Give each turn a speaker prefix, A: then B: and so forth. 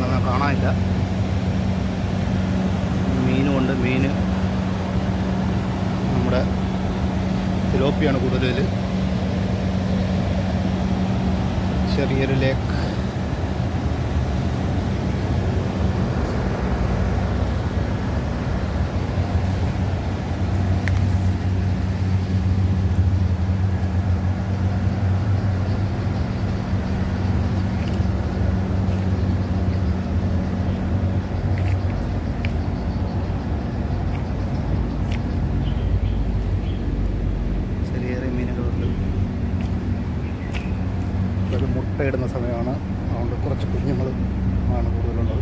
A: നമ്മൾ കാണാനില്ല. മീനുമുണ്ട്. മീൻ നമ്മുടെ തിലോപ്പിയാണ് കൂടുതൽ. ചെറിയൊരു ലേക്ക്. ഇത് മുട്ടയിടുന്ന സമയമാണ്. അതുകൊണ്ട് കുറച്ച് കുഞ്ഞുങ്ങൾ ആണ് കൂടുതലുള്ളത്.